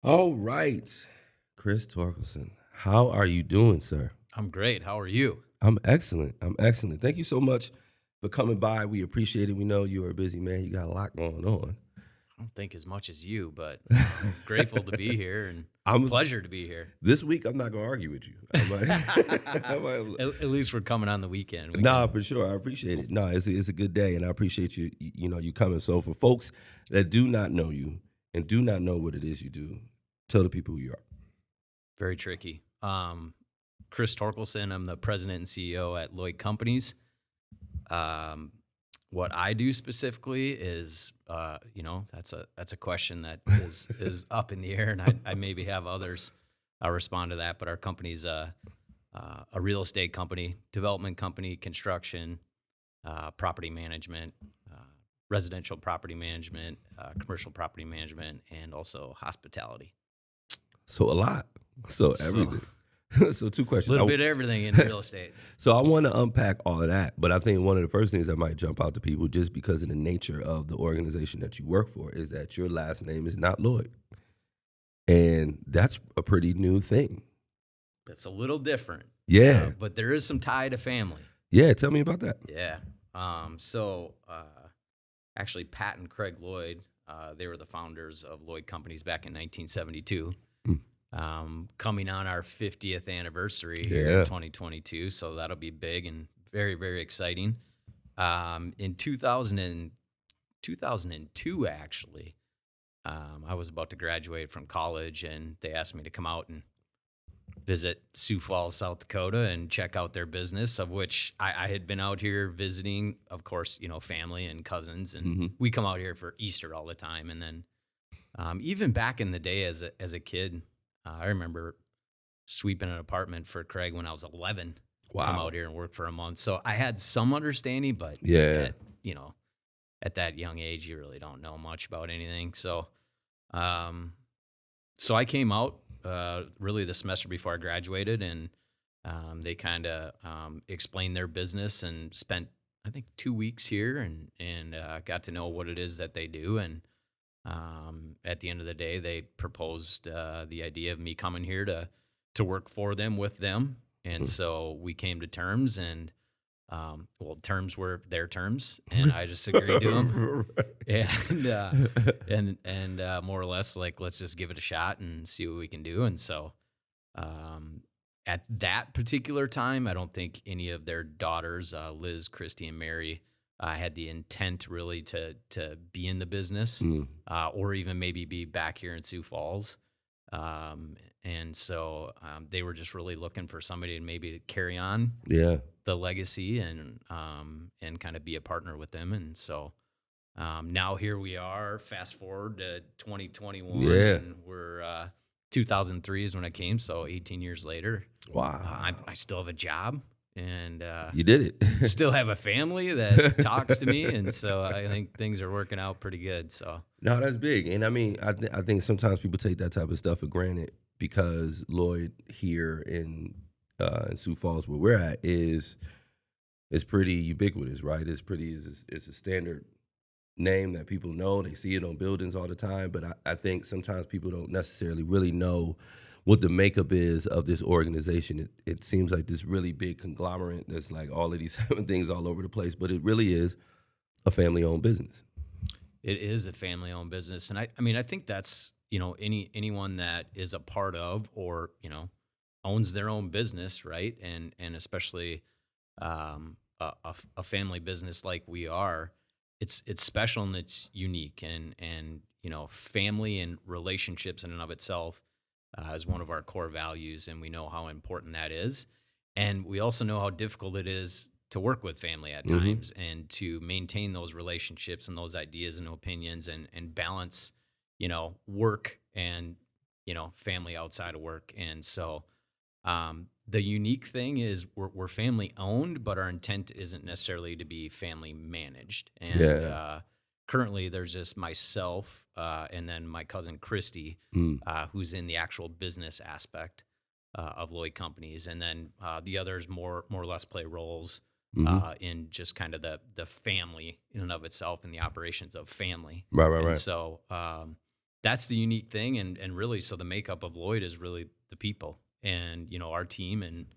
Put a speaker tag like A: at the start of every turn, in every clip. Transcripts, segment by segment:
A: All right, Chris Torkelson, how are you doing, sir?
B: I'm great. How are you?
A: I'm excellent. I'm excellent. Thank you so much for coming by. We appreciate it. We know you're a busy man. You got a lot going on.
B: I don't think as much as you, but I'm grateful to be here and
A: I'm
B: pleasure to be here.
A: This week. I'm not gonna argue with you.
B: At least we're coming on the weekend.
A: Nah, for sure. I appreciate it. No, it's a good day, and I appreciate you. You coming. So for folks that do not know you and do not know what it is you do, tell the people who you are.
B: Very tricky. Chris Torkelson. I'm the president and CEO at Lloyd Companies. What I do specifically is, that's a question that is up in the air, and I maybe have others respond to that. But our company's a real estate company, development company, construction, property management, residential property management, commercial property management, and also hospitality.
A: So a lot. So everything. So two
B: A
A: questions.
B: little bit of everything in real estate.
A: So I want to unpack all of that, but I think one of the first things that might jump out to people, just because of the nature of the organization that you work for, is that your last name is not Lloyd, and that's a pretty new thing.
B: That's a little different.
A: Yeah,
B: But there is some tie to family.
A: yeah. Tell me about that.
B: Yeah. Actually, Pat and Craig Lloyd, they were the founders of Lloyd Companies back in 1972. Coming on our 50th anniversary here in 2022, so that'll be big and very, very exciting. In 2002, actually, I was about to graduate from college, and they asked me to come out and visit Sioux Falls, South Dakota, and check out their business, of which I had been out here visiting, of course, family and cousins, and we come out here for Easter all the time. And then even back in the day as a kid, I remember sweeping an apartment for Craig when I was 11.
A: Wow.
B: Come out here and work for a month. So I had some understanding, but
A: Yeah.
B: at that young age, you really don't know much about anything. So I came out really the semester before I graduated, and they kind of explained their business and spent, I think, 2 weeks here and got to know what it is that they do. And at the end of the day, they proposed the idea of me coming here to work for them, with them. And so we came to terms, and terms were their terms, and I just agreed to them. And more or less, like, let's just give it a shot and see what we can do. And so at that particular time, I don't think any of their daughters, Liz, Christy, and Mary, had the intent really to be in the business or even maybe be back here in Sioux Falls. And so they were just really looking for somebody to maybe carry on the legacy and kind of be a partner with them. And so now here we are, fast forward to 2021, and we're 2003 is when I came, so 18 years later.
A: Wow.
B: I still have a job. And
A: you did it.
B: Still have a family that talks to me, and so I think things are working out pretty good. So
A: No, that's big, and I mean, I think sometimes people take that type of stuff for granted because Lloyd here in Sioux Falls, where we're at, is pretty ubiquitous, right? It's a standard name that people know. They see it on buildings all the time, but I think sometimes people don't necessarily really know what the makeup is of this organization. It seems like this really big conglomerate that's like all of these things all over the place, but it really is a family-owned business.
B: it is a family-owned business, and I think that's anyone that is a part of or owns their own business, right? And especially a family business like we are, it's special and it's unique, and family and relationships in and of itself is one of our core values, and we know how important that is. And we also know how difficult it is to work with family at times and to maintain those relationships and those ideas and opinions and balance, work and, family outside of work. And so the unique thing is we're family owned, but our intent isn't necessarily to be family managed. And currently there's just myself and then my cousin Christy, who's in the actual business aspect of Lloyd Companies. And then the others more or less play roles in just kind of the family in and of itself and the operations of family.
A: Right.
B: So that's the unique thing. And really, so the makeup of Lloyd is really the people and, our team. And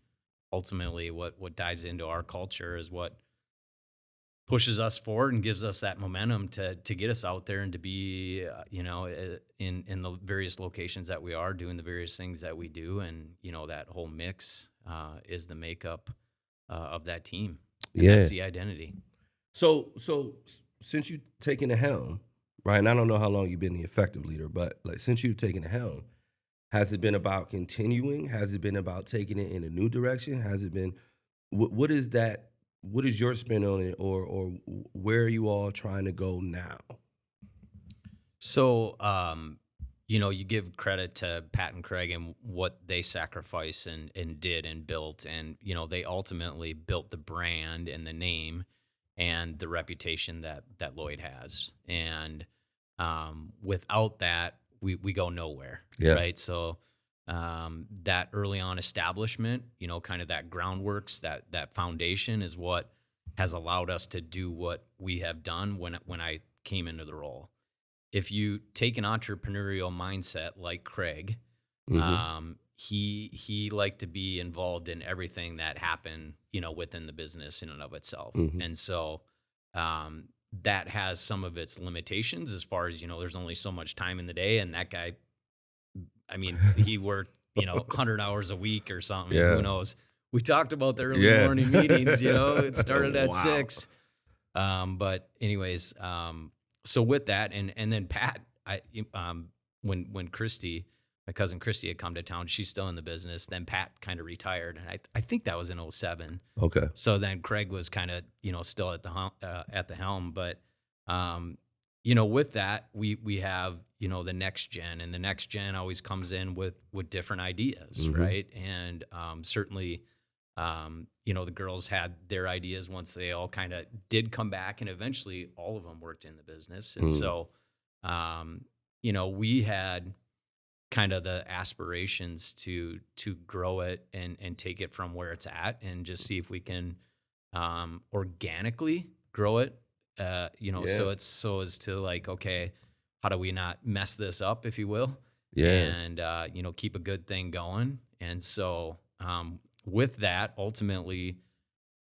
B: ultimately what dives into our culture is what pushes us forward and gives us that momentum to get us out there and to be, in the various locations that we are doing the various things that we do. And, that whole mix is the makeup of that team. And
A: Yeah.
B: that's the identity.
A: So since you've taken the helm, right? And I don't know how long you've been the effective leader, but like since you've taken the helm, has it been about continuing? Has it been about taking it in a new direction? Has it been what is that? What is your spin on it, or where are you all trying to go now?
B: So, you give credit to Pat and Craig and what they sacrificed and did and built. And, they ultimately built the brand and the name and the reputation that Lloyd has. And without that, we go nowhere.
A: Yeah.
B: Right. So that early on establishment, kind of that groundworks, that foundation is what has allowed us to do what we have done when I came into the role. If you take an entrepreneurial mindset like Craig,
A: Mm-hmm.
B: he liked to be involved in everything that happened, within the business in and of itself.
A: Mm-hmm.
B: And so that has some of its limitations as far as, there's only so much time in the day. And that guy, I mean, he worked, 100 hours a week or something.
A: Yeah.
B: Who knows? We talked about the early
A: Yeah.
B: morning meetings, it started at
A: Wow.
B: 6. But anyways, so with that, and then Pat, when Christy, my cousin Christy had come to town, she's still in the business. Then Pat kind of retired, and I think that was in 07.
A: Okay.
B: So then Craig was kind of, still at the helm. But, with that, we have, the next gen, and the next gen always comes in with different ideas.
A: Mm-hmm.
B: Right. And, certainly, the girls had their ideas once they all kind of did come back, and eventually all of them worked in the business. And so, we had kind of the aspirations to grow it and take it from where it's at and just see if we can, organically grow it, so as to like, okay, how do we not mess this up, if you will?
A: Yeah.
B: And, keep a good thing going. And so, with that, ultimately,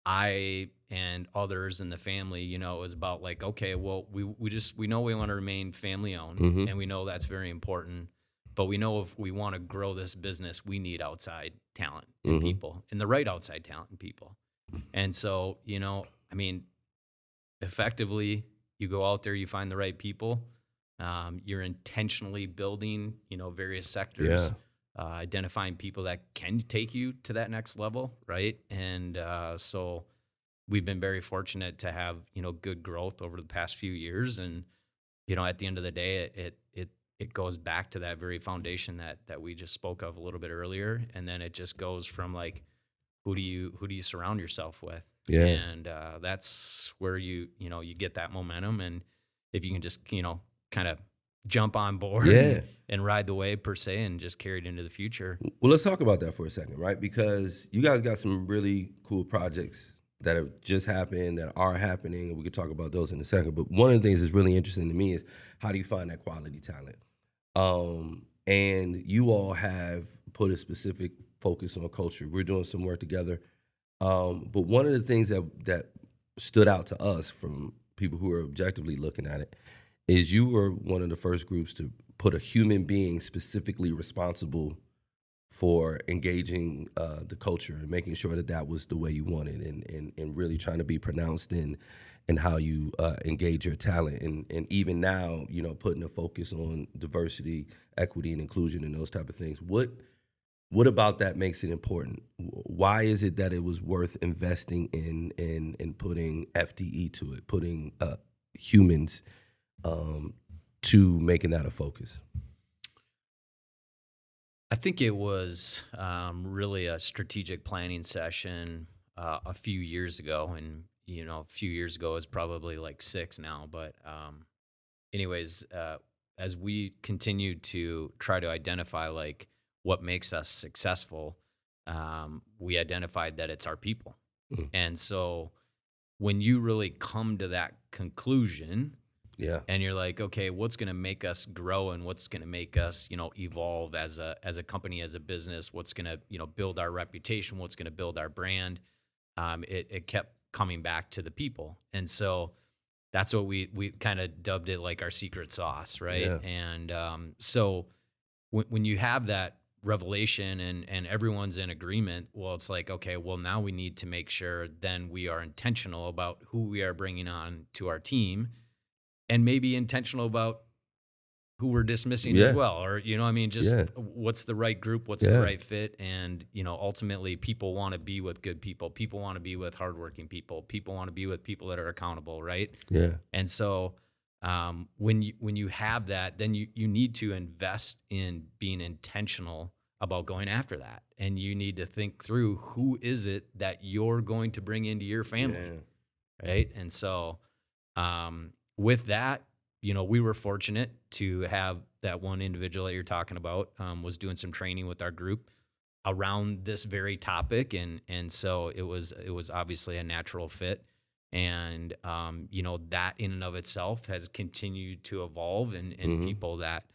B: I and others in the family, it was about like, okay, well, we know we want to remain family owned,
A: Mm-hmm.
B: and we know that's very important. But we know if we want to grow this business, we need outside talent and
A: Mm-hmm.
B: people, and the right outside talent and people. And so, I mean, effectively, you go out there, you find the right people. You're intentionally building, various sectors, identifying people that can take you to that next level, right? And so we've been very fortunate to have, good growth over the past few years. And, at the end of the day, it goes back to that very foundation that we just spoke of a little bit earlier. And then it just goes from like, who do you surround yourself with?
A: Yeah.
B: And that's where you get that momentum. And if you can just, kind of jump on board and ride the wave per se and just carry it into the future.
A: Well, let's talk about that for a second, right? Because you guys got some really cool projects that have just happened, that are happening, and we could talk about those in a second. But one of the things that's really interesting to me is how do you find that quality talent? And you all have put a specific focus on culture. We're doing some work together. But one of the things that stood out to us from people who are objectively looking at it is you were one of the first groups to put a human being specifically responsible for engaging the culture and making sure that was the way you wanted, and really trying to be pronounced in how you engage your talent, and even now, putting a focus on diversity, equity, and inclusion, and those type of things. What about that makes it important? Why is it that it was worth investing in putting FDE to it, putting humans to making that a focus?
B: I think it was really a strategic planning session a few years ago, and a few years ago is probably like 6 now. But anyways, as we continue to try to identify like what makes us successful, we identified that it's our people.
A: Mm.
B: And so when you really come to that conclusion,
A: Yeah.
B: And you're like, okay, what's going to make us grow and what's going to make us, evolve as a company, as a business? What's going to, build our reputation? What's going to build our brand? It kept coming back to the people. And so that's what we kind of dubbed it, like our secret sauce. Right.
A: Yeah.
B: And so when you have that revelation and everyone's in agreement, well, it's like, okay, well, now we need to make sure then we are intentional about who we are bringing on to our team, and maybe intentional about who we're dismissing as
A: Yeah.
B: well. Or, just
A: Yeah.
B: what's the right group, what's the right fit. And, ultimately people want to be with good people. People want to be with hardworking people. People want to be with people that are accountable. Right.
A: Yeah.
B: And so when you have that, then you need to invest in being intentional about going after that. And you need to think through, who is it that you're going to bring into your family. Right. And so, with that, we were fortunate to have that one individual that you're talking about, was doing some training with our group around this very topic. And so it was obviously a natural fit. And, that in and of itself has continued to evolve in people that,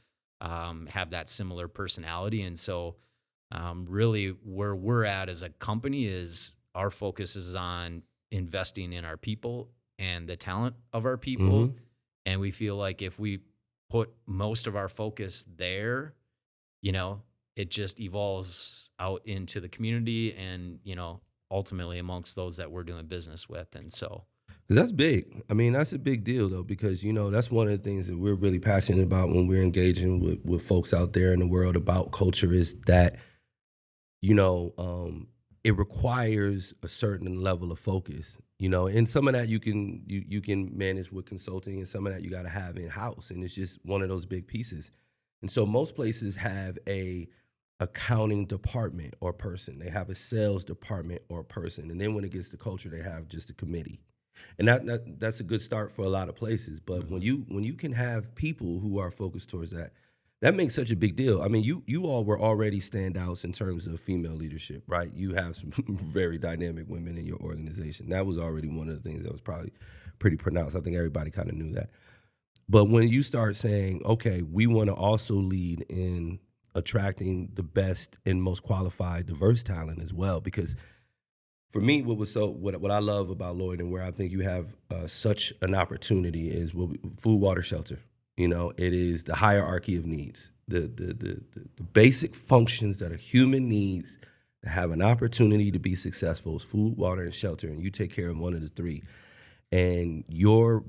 B: have that similar personality. And so, really where we're at as a company is our focus is on investing in our people and the talent of our people. And we feel like if we put most of our focus there, it just evolves out into the community and, ultimately amongst those that we're doing business with. And so,
A: 'cause that's big. I mean, that's a big deal though, because that's one of the things that we're really passionate about when we're engaging with folks out there in the world about culture, is that it requires a certain level of focus, and some of that you can manage with consulting, and some of that you got to have in house, and it's just one of those big pieces. And so most places have a accounting department or person, they have a sales department or person, and then when it gets to culture, they have just a committee, and that's a good start for a lot of places. But when you can have people who are focused towards that. That makes such a big deal. I mean, you all were already standouts in terms of female leadership, right? You have some very dynamic women in your organization. That was already one of the things that was probably pretty pronounced. I think everybody kind of knew that. But when you start saying, okay, we want to also lead in attracting the best and most qualified, diverse talent as well, because for me, what I love about Lloyd and where I think you have such an opportunity is food, water, shelter. It is the hierarchy of needs, the basic functions that a human needs to have an opportunity to be successful is food, water, and shelter, and you take care of one of the three. And your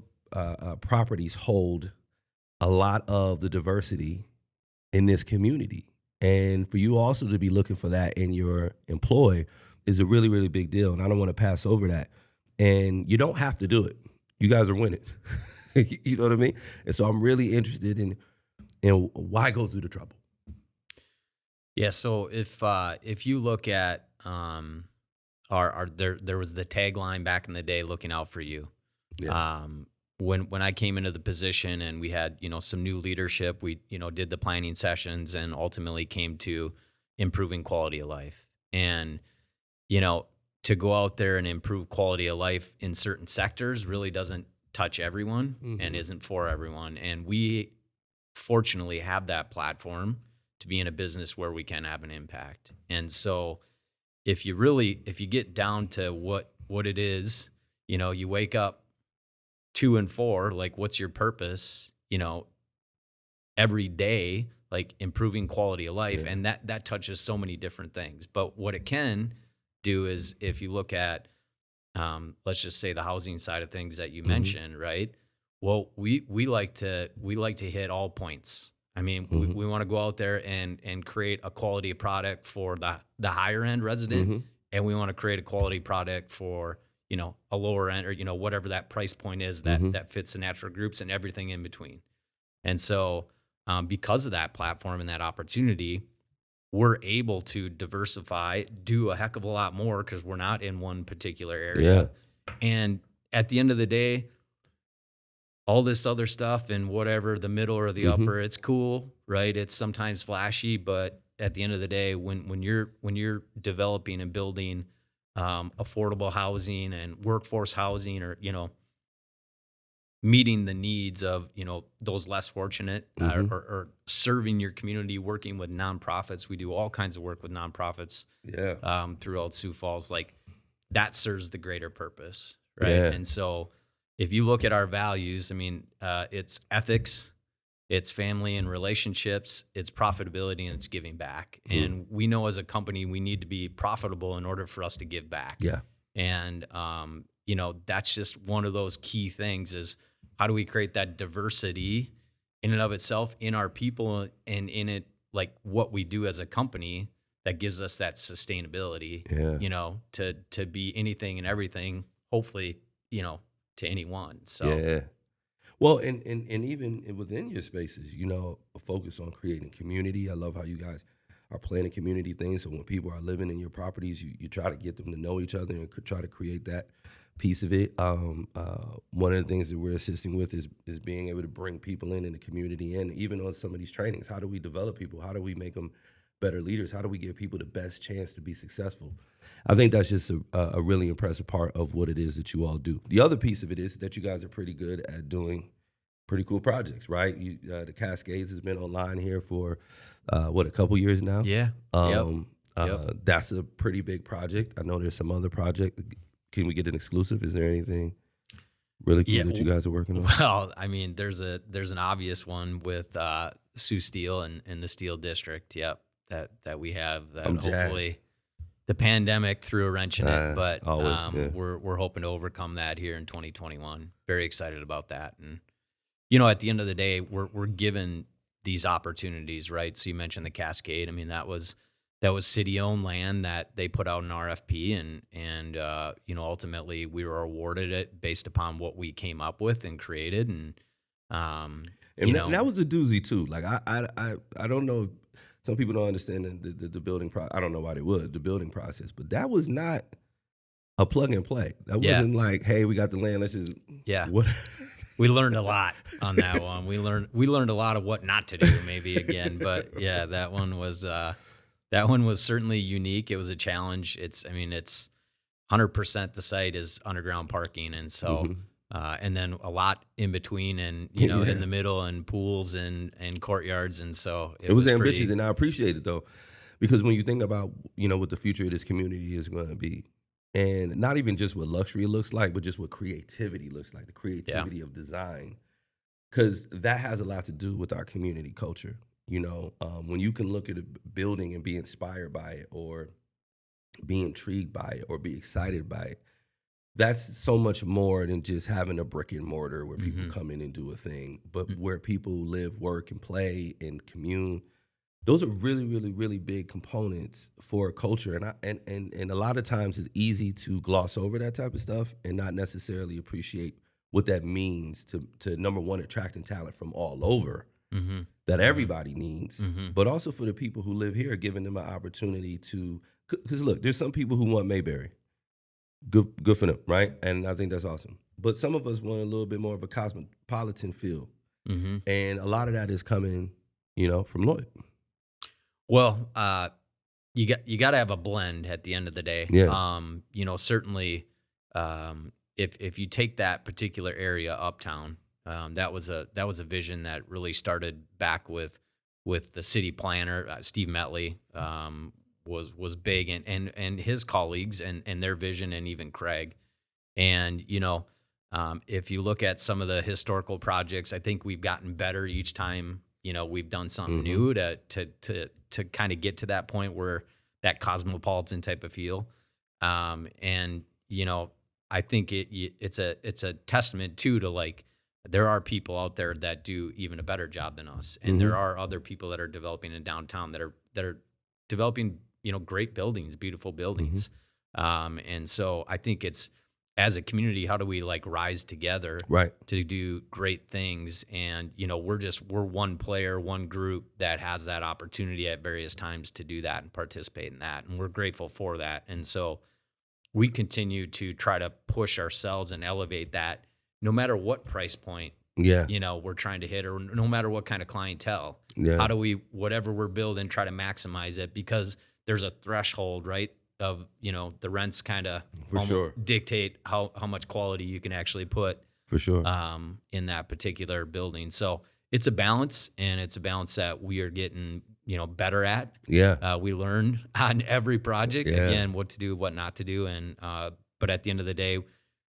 A: properties hold a lot of the diversity in this community. And for you also to be looking for that in your employee is a really, really big deal, and I don't want to pass over that. And you don't have to do it. You guys are winning. You know what I mean? And so I'm really interested in why go through the trouble.
B: Yeah. So if you look at there was the tagline back in the day, looking out for you.
A: Yeah.
B: When I came into the position and we had some new leadership, we did the planning sessions and ultimately came to improving quality of life. And to go out there and improve quality of life in certain sectors really doesn't touch everyone and isn't for everyone. And we fortunately have that platform to be in a business where we can have an impact. And so if you get down to what it is, you wake up 2 and 4, like what's your purpose, every day, like improving quality of life.
A: Yeah.
B: And that touches so many different things. But what it can do is, if you look at, let's just say the housing side of things that you mentioned, right? Well, we like to hit all points. I mean, we want to go out there and create a quality product for the higher end resident, and we want to create a quality product for a lower end, or whatever that price point is that fits the natural groups and everything in between. And so, because of that platform and that opportunity, we're able to diversify, do a heck of a lot more because we're not in one particular area. Yeah. And at the end of the day, all this other stuff and whatever, the middle or the upper, it's cool, right? It's sometimes flashy, but at the end of the day, when you're developing and building affordable housing and workforce housing, or meeting the needs of, those less fortunate, or serving your community, working with nonprofits. We do all kinds of work with nonprofits throughout Sioux Falls. Like, that serves the greater purpose, right?
A: Yeah.
B: And so if you look at our values, I mean, it's ethics, it's family and relationships, it's profitability, and it's giving back. And we know as a company, we need to be profitable in order for us to give back.
A: Yeah.
B: And, that's just one of those key things is, how do we create that diversity in and of itself in our people and in it, like what we do as a company that gives us that sustainability, to be anything and everything, hopefully, to anyone. So,
A: yeah. Well, and even within your spaces, a focus on creating community. I love how you guys are planning community things. So when people are living in your properties, you try to get them to know each other and try to create that piece of it. One of the things that we're assisting with is being able to bring people in the community, and even on some of these trainings, how do we develop people? How do we make them better leaders? How do we give people the best chance to be successful? I think that's just a really impressive part of what it is that you all do. The other piece of it is that you guys are pretty good at doing pretty cool projects, right? The Cascades has been online here for, a couple years now?
B: Yeah.
A: That's a pretty big project. I know there's some other project. Can we get an exclusive? Is there anything really cool that you guys are working on?
B: Well, I mean, there's an obvious one with Sioux Steel and the Steel District. Yep, that we have. That hopefully the pandemic threw a wrench in it, but we're hoping to overcome that here in 2021. Very excited about that. And at the end of the day, we're given these opportunities, right? So you mentioned the Cascade. I mean, that was city-owned land that they put out an RFP, and ultimately we were awarded it based upon what we came up with and created, and
A: that was a doozy too. Like I don't know. Some people don't understand the building process. I don't know why they would, the building process, but that was not a plug and play. That wasn't like, hey, we got the land. Let's just what.
B: We learned a lot on that one. We learned a lot of what not to do, maybe again, but yeah, that one was certainly unique. It was a challenge. It's 100% the site is underground parking, and so and then a lot in between, and in the middle, and pools and courtyards, and so
A: it was ambitious, and I appreciate it though, because when you think about what the future of this community is going to be, and not even just what luxury looks like, but just what creativity looks like, the creativity of design, because that has a lot to do with our community culture. When you can look at a building and be inspired by it, or be intrigued by it, or be excited by it, that's so much more than just having a brick and mortar where people come in and do a thing, but where people live, work, and play and commune. Those are really, really, really big components for a culture, and a lot of times it's easy to gloss over that type of stuff and not necessarily appreciate what that means to number one, attracting talent from all over. That everybody needs, but also for the people who live here, giving them an opportunity to, because look, there's some people who want Mayberry. Good for them, right? And I think that's awesome. But some of us want a little bit more of a cosmopolitan feel. And a lot of that is coming, from Lloyd.
B: Well, you got to have a blend at the end of the day.
A: Yeah.
B: Certainly, if you take that particular area uptown, that was a vision that really started back with the city planner, Steve Metley, was big, and his colleagues and their vision, and even Craig. And if you look at some of the historical projects, I think we've gotten better each time. We've done something new to kind of get to that point where that cosmopolitan type of feel. And I think it's a testament too to, like, there are people out there that do even a better job than us, and there are other people that are developing in downtown that are developing great buildings, beautiful buildings. And so I think it's, as a community, how do we rise together to do great things? And we're one player, one group that has that opportunity at various times to do that and participate in that, and we're grateful for that. And so we continue to try to push ourselves and elevate that, no matter what price point we're trying to hit, or no matter what kind of clientele. How do we, whatever we're building, try to maximize it, because there's a threshold, right, of the rents kind of dictate how much quality you can actually put
A: For sure.
B: in that particular building. So it's a balance, and it's a balance that we are getting, better at.
A: Yeah.
B: We learn on every project,
A: Yeah.
B: again, what to do, what not to do. And, but at the end of the day,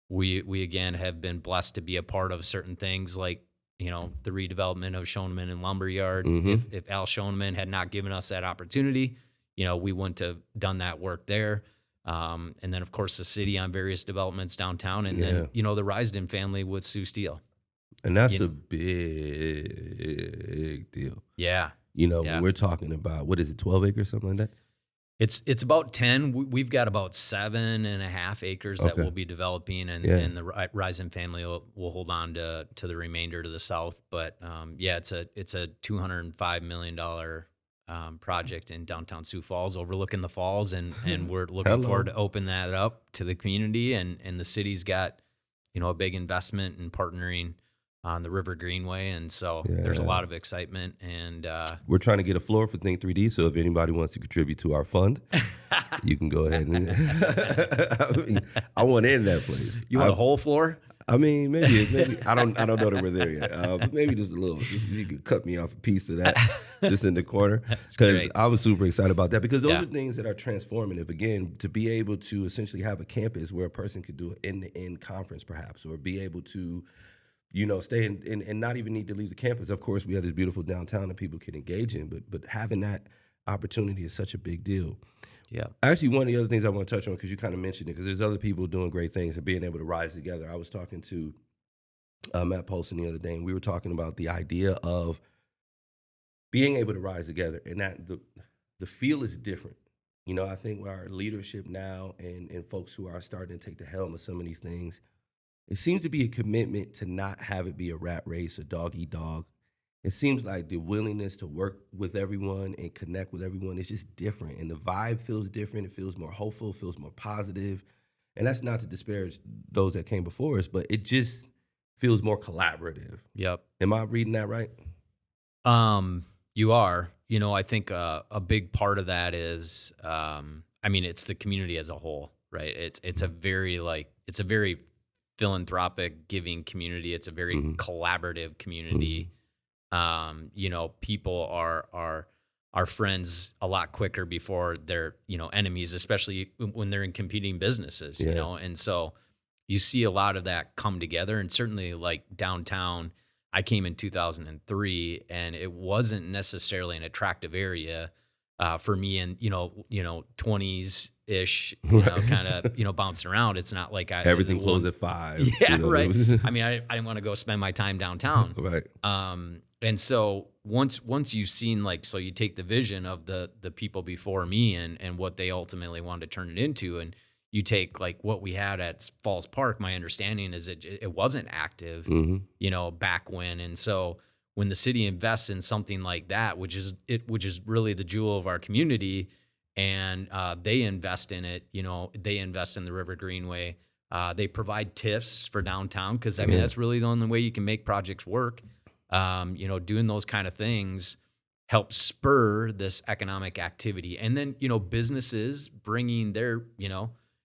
B: we again have been blessed to be a part of certain things like, the redevelopment of Schoeneman and Lumberyard.
A: Mhm.
B: If Al Schoeneman had not given us that opportunity, we wouldn't have done that work there. And then, of course, the city on various developments downtown, and then, the Risden family with Sioux Steel.
A: And that's
B: You
A: a big deal.
B: Yeah.
A: When we're talking about, what is it, 12 acres, something like that?
B: It's about 10. We've got about 7.5 acres that
A: Okay.
B: we'll be developing, and,
A: Yeah.
B: and the Risden family will hold on to the remainder to the south. But it's a $205 million project in downtown Sioux Falls, overlooking the falls, and we're looking forward to open that up to the community. And the city's got a big investment in partnering on the River Greenway, and so there's a lot of excitement. And
A: we're trying to get a floor for Think 3D, so if anybody wants to contribute to our fund, you can go ahead and I want in that place.
B: You want a whole floor?
A: I mean, maybe I don't know that we're there yet. But maybe just a little. You could cut me off a piece of that just in the corner, because I was super excited about that, because those are things that are transformative. Again, to be able to essentially have a campus where a person could do an end-to-end conference, perhaps, or be able to stay in and not even need to leave the campus. Of course, we have this beautiful downtown that people can engage in, but having that opportunity is such a big deal.
B: Yeah.
A: Actually, one of the other things I want to touch on, because you kind of mentioned it, because there's other people doing great things and being able to rise together. I was talking to Matt Polson the other day, and we were talking about the idea of being able to rise together, and that the feel is different. I think with our leadership now and folks who are starting to take the helm of some of these things, it seems to be a commitment to not have it be a rat race, a dog eat dog. It seems like the willingness to work with everyone and connect with everyone is just different. And the vibe feels different. It feels more hopeful, feels more positive. And that's not to disparage those that came before us, but it just feels more collaborative.
B: Yep.
A: Am I reading that right?
B: You are. I think a big part of that is, it's the community as a whole, right? It's a very philanthropic, giving community. It's a very collaborative community. People are friends a lot quicker before they're enemies, especially when they're in competing businesses. And so you see a lot of that come together. And certainly, like downtown, I came in 2003, and it wasn't necessarily an attractive area for me, in 20s ish, kind of bouncing around. It's not like
A: Everything closed at 5.
B: Yeah, right. I mean, I didn't want to go spend my time downtown.
A: Right.
B: And so once you've seen, so you take the vision of the people before me and what they ultimately wanted to turn it into, and you take what we had at Falls Park. My understanding is it wasn't active, back when. And so when the city invests in something like that, which is really the jewel of our community, and they invest in it, they invest in the River Greenway. They provide TIFs for downtown, because that's really the only way you can make projects work. Doing those kind of things help spur this economic activity, and then businesses bringing their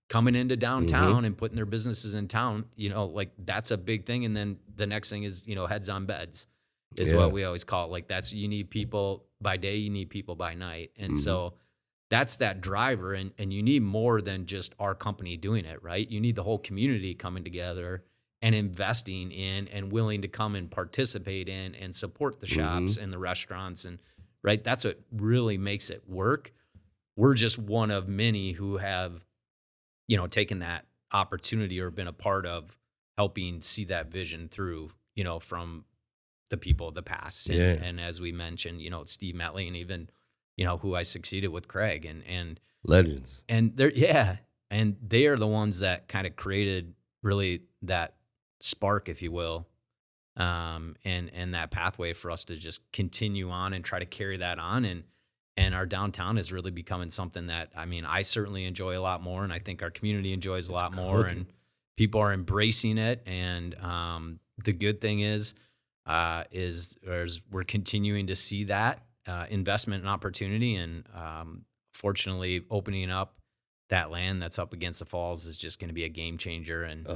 B: coming into downtown and putting their businesses in town. That's a big thing. And then the next thing is heads on beds is what we always call it. That's, you need people by day, you need people by night, and so that's that driver. And you need more than just our company doing it, right? You need the whole community coming together and investing in and willing to come and participate in and support the shops and the restaurants. And right, that's what really makes it work. We're just one of many who have, taken that opportunity or been a part of helping see that vision through, from the people of the past. And as we mentioned, Steve Metley, and even, who I succeeded with, Craig, and
A: legends.
B: And and they are the ones that kind of created really that spark, if you will, and that pathway for us to just continue on and try to carry that on. And our downtown is really becoming something that, I certainly enjoy a lot more, and I think our community enjoys a lot more, and people are embracing it. And the good thing is we're continuing to see that investment and opportunity, and fortunately, opening up that land that's up against the falls is just going to be a game changer. And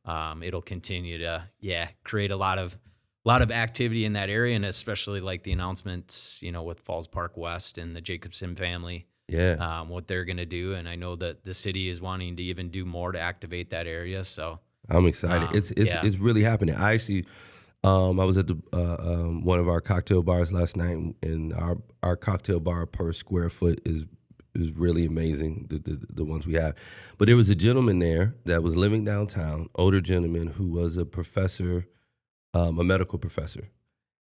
B: it'll continue to create a lot of activity in that area, and especially like the announcements, with Falls Park West and the Jacobson family,
A: Yeah,
B: what they're going to do. And I know that the city is wanting to even do more to activate that area. So
A: I'm excited. It's really happening. I actually, I was at the one of our cocktail bars last night, and our cocktail bar per square foot is really amazing. The ones we have, but there was a gentleman there that was living downtown, older gentleman who was a professor, a medical professor,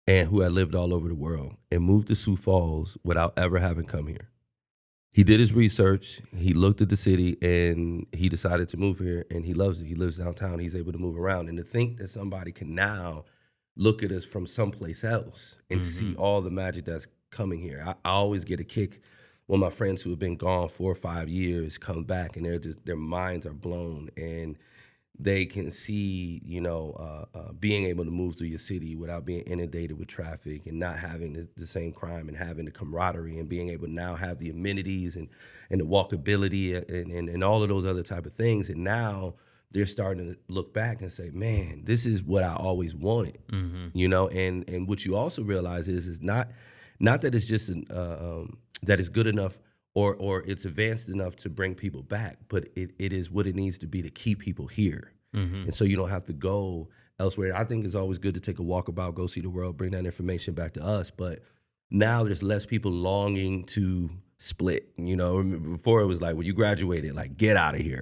A: and who had lived all over the world and moved to Sioux Falls without ever having come here. He did his research, he looked at the city, and he decided to move here, and he loves it. He lives downtown, he's able to move around. And to think that somebody can now look at us from someplace else and see all the magic that's coming here. I always get a kick when my friends who have been gone 4 or 5 years come back, and their minds are blown, and they can see, being able to move through your city without being inundated with traffic and not having the same crime, and having the camaraderie, and being able to now have the amenities and the walkability and all of those other type of things. And now they're starting to look back and say, man, this is what I always wanted, and what you also realize is not that it's just that it's good enough or it's advanced enough to bring people back, but it is what it needs to be to keep people here. And so you don't have to go elsewhere. I think it's always good to take a walkabout, go see the world, bring that information back to us. But now there's less people longing to split. Before it was like, when you graduated, like, get out of here.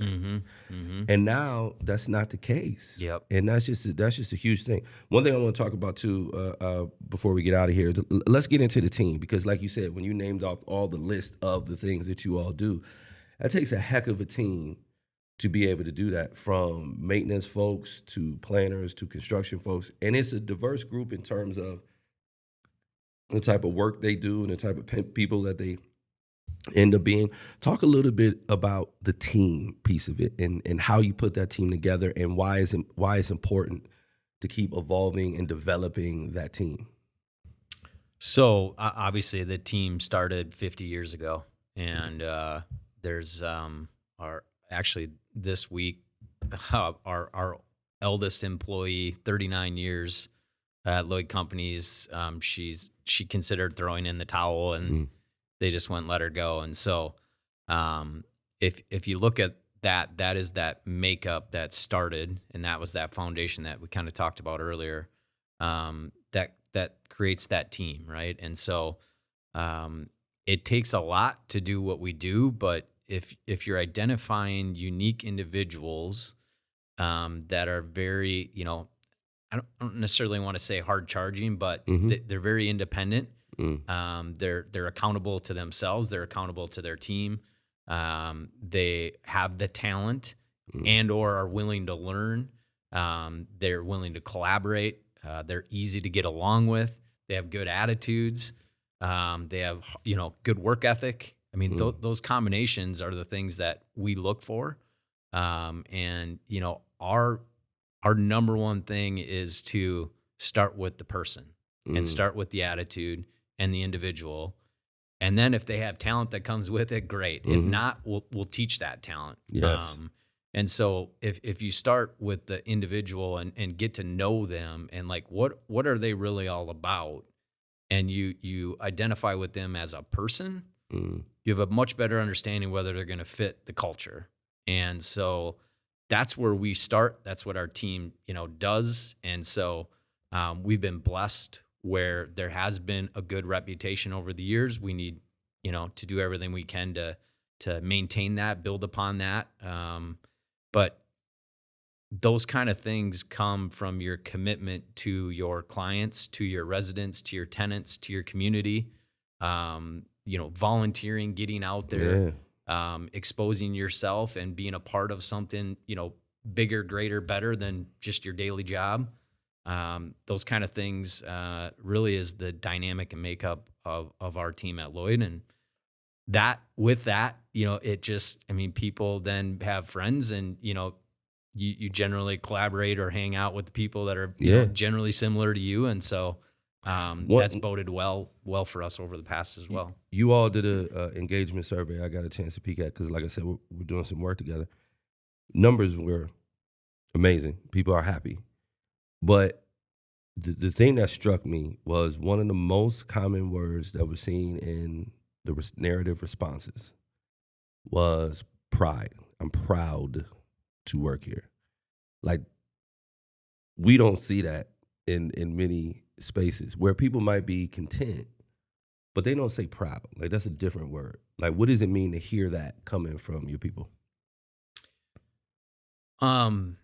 A: And now that's not the case.
B: Yep.
A: And that's just a huge thing. One thing I want to talk about too, before we get out of here, let's get into the team, because like you said, when you named off all the list of the things that you all do, that takes a heck of a team to be able to do that, from maintenance folks to planners to construction folks. And it's a diverse group in terms of the type of work they do and the type of people that they end up being. Talk a little bit about the team piece of it, and how you put that team together, and why it's important to keep evolving and developing that team.
B: So obviously the team started 50 years ago, and there's actually this week, our eldest employee, 39 years at Lloyd Companies, she considered throwing in the towel, and they just wouldn't let her go. And so if you look at that is that makeup that started, and that was that foundation that we kind of talked about earlier, that creates that team, right? And so it takes a lot to do what we do, but if you're identifying unique individuals that are very, I don't necessarily want to say hard charging, but they're very independent. They're accountable to themselves. They're accountable to their team. They have the talent and or are willing to learn. They're willing to collaborate. They're easy to get along with. They have good attitudes. They have, good work ethic. I mean, those combinations are the things that we look for. And, our number one thing is to start with the person and start with the attitude and the individual. And then if they have talent that comes with it, great. If not, we'll teach that talent.
A: Yes.
B: And so if you start with the individual and get to know them, and like, what are they really all about? And you identify with them as a person, you have a much better understanding whether they're going to fit the culture. And so that's where we start. That's what our team, does. And so we've been blessed where there has been a good reputation over the years. We need, to do everything we can to maintain that, build upon that. But those kind of things come from your commitment to your clients, to your residents, to your tenants, to your community. Volunteering, getting out there, exposing yourself and being a part of something, bigger, greater, better than just your daily job. Those kind of things really is the dynamic and makeup of our team at Lloyd. And with that, it just, people then have friends, and, you generally collaborate or hang out with the people that are generally similar to you. And so that's boded well for us over the past as well.
A: You all did a engagement survey I got a chance to peek at, because like I said, we're doing some work together. Numbers were Amazing. People are happy. But the thing that struck me was one of the most common words that was seen in the narrative responses was pride. I'm proud to work here. Like, we don't see that in many spaces where people might be content, but they don't say proud. Like, that's a different word. Like, what does it mean to hear that coming from your people?
B: Um,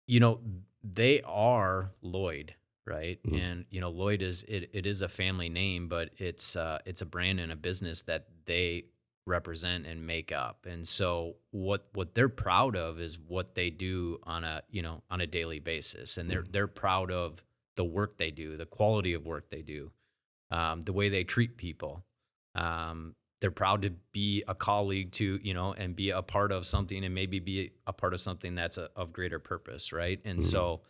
B: you know, they are Lloyd, right?
A: Mm,
B: And Lloyd it is a family name, but it's a brand and a business that they represent and make up. And so what they're proud of is what they do on a daily basis, and
A: mm,
B: they're proud of the work they do, the quality of work they do, the way they treat people. They're proud to be a colleague to, and be a part of something, and maybe be a part of something that's of greater purpose, right? And
A: mm,
B: so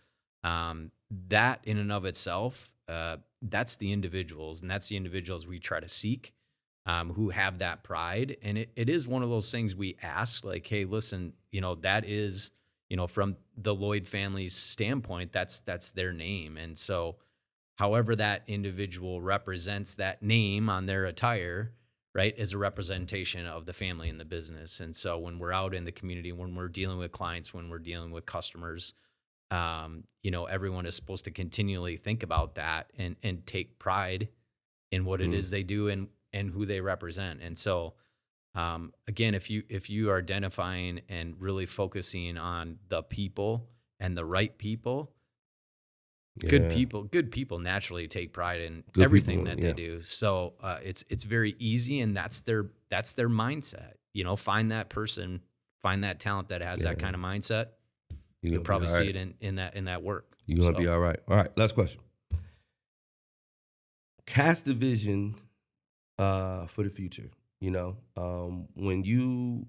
B: that in and of itself, that's the individuals, and that's the individuals we try to seek, who have that pride. And it is one of those things we ask, like, hey, listen, that is, from the Lloyd family's standpoint, that's their name. And so however that individual represents that name on their attire, right, is a representation of the family and the business. And so when we're out in the community, when we're dealing with clients, when we're dealing with customers, everyone is supposed to continually think about that and take pride in what it
A: mm,
B: is they do and who they represent. And so again, if you are identifying and really focusing on the people and the right people,
A: yeah.
B: good people naturally take pride in
A: Good
B: everything
A: people.
B: that they
A: Yeah.
B: do. So it's very easy, and that's their mindset. Find that person, find that talent that has that
A: Yeah.
B: kind of mindset.
A: You're
B: You'll
A: going to be
B: probably
A: all
B: see
A: right.
B: it in that work.
A: You're going to be
B: So
A: all right. All right. Last question. Cast the vision for the future. When you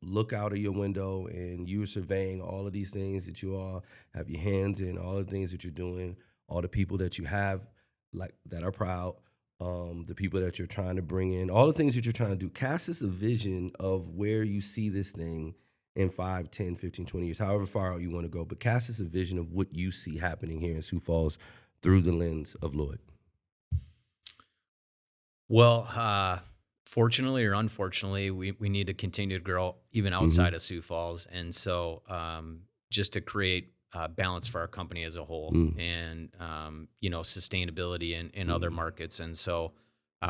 A: look out of your window and you're surveying all of these things that you all have your hands in, all the things that you're doing, all the people that you have like that are proud, the people that you're trying to bring in, all the things that you're trying to do, cast us a vision of where you see this thing in 5, 10, 15, 20 years, however far out you want to go. But cast us a vision of what you see happening here in Sioux Falls through the lens of Lloyd.
B: well, fortunately or unfortunately, we need to continue to grow even
A: Mm-hmm.
B: outside of Sioux Falls. And so just to create balance for our company as a whole,
A: Mm-hmm.
B: and sustainability in other
A: Mm-hmm.
B: markets. And so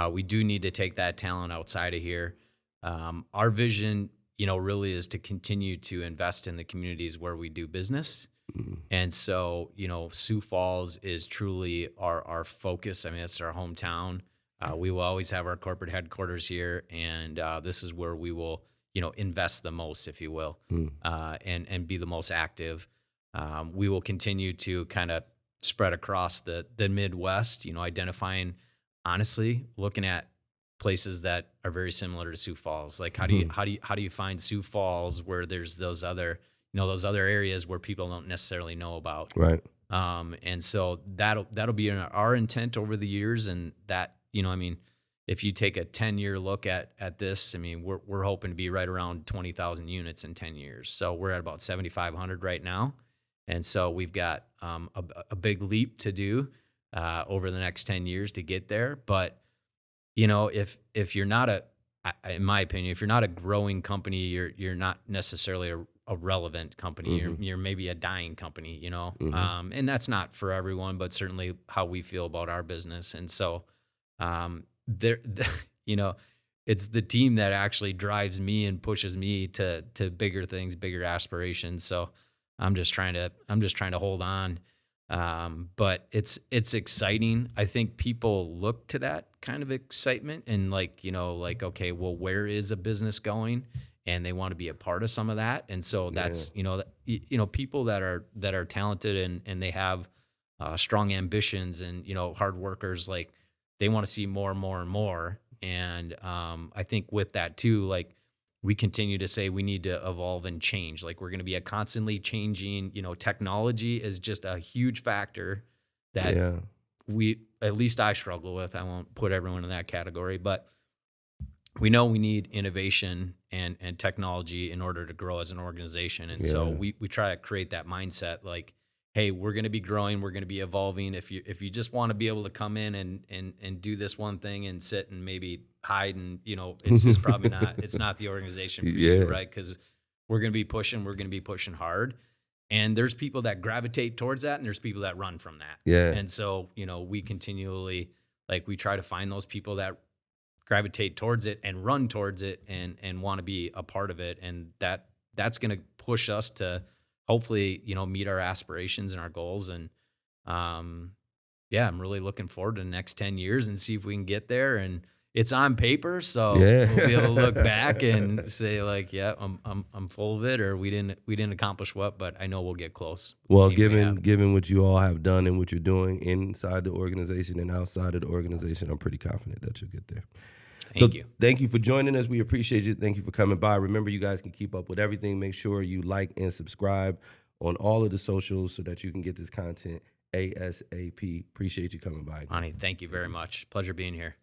B: we do need to take that talent outside of here. Our vision, really is to continue to invest in the communities where we do business. And so, Sioux Falls is truly our focus. I mean, it's our hometown. We will always have our corporate headquarters here, and this is where we will, invest the most, if you will,
A: Mm-hmm.
B: and be the most active. We will continue to kind of spread across the Midwest, identifying, honestly, looking at places that are very similar to Sioux Falls. Like,
A: Mm-hmm.
B: how do you find Sioux Falls where there's those other areas where people don't necessarily know about?
A: Right.
B: And so that'll be our intent over the years. And that, I mean, if you take a 10-year look at this, I mean, we're hoping to be right around 20,000 units in 10 years. So we're at about 7,500 right now. And so we've got a big leap to do over the next 10 years to get there. But, if you're not in my opinion, if you're not a growing company, you're not necessarily a relevant company.
A: Mm-hmm.
B: You're maybe a dying company,
A: Mm-hmm.
B: and that's not for everyone, but certainly how we feel about our business. And so, there, it's the team that actually drives me and pushes me to bigger things, bigger aspirations. So I'm just trying to hold on. But it's exciting. I think people look to that kind of excitement and like, okay, well, where is a business going? And they want to be a part of some of that. And so
A: Yeah.
B: that's, people that are talented and they have strong ambitions and, hard workers, like they want to see more and more and more. And I think with that too, like we continue to say we need to evolve and change. Like we're going to be a constantly changing, technology is just a huge factor that
A: Yeah.
B: at least I struggle with. I won't put everyone in that category, but we know we need innovation and technology in order to grow as an organization. And so
A: Yeah.
B: we try to create that mindset like, hey, we're going to be growing, we're going to be evolving. If you just want to be able to come in and do this one thing and sit and maybe hide, and it's just probably not, it's not the organization for
A: Yeah.
B: you, right? Because we're going to be pushing hard. And there's people that gravitate towards that, and there's people that run from that.
A: Yeah.
B: And so, we continually, like, we try to find those people that gravitate towards it and run towards it and want to be a part of it. And that's going to push us to hopefully, meet our aspirations and our goals. And, yeah, I'm really looking forward to the next 10 years and see if we can get there. And it's on paper, so
A: Yeah.
B: we'll be able to look back and say like, yeah, I'm full of it, or we didn't accomplish what, but I know we'll get close.
A: Well,
B: Team we have.
A: given what you all have done and what you're doing inside the organization and outside of the organization, I'm pretty confident that you'll get there.
B: Thank you.
A: Thank you for joining us. We appreciate you. Thank you for coming by. Remember, you guys can keep up with everything. Make sure you like and subscribe on all of the socials so that you can get this content ASAP. Appreciate you coming by.
B: Ani, thank you very much. Pleasure being here.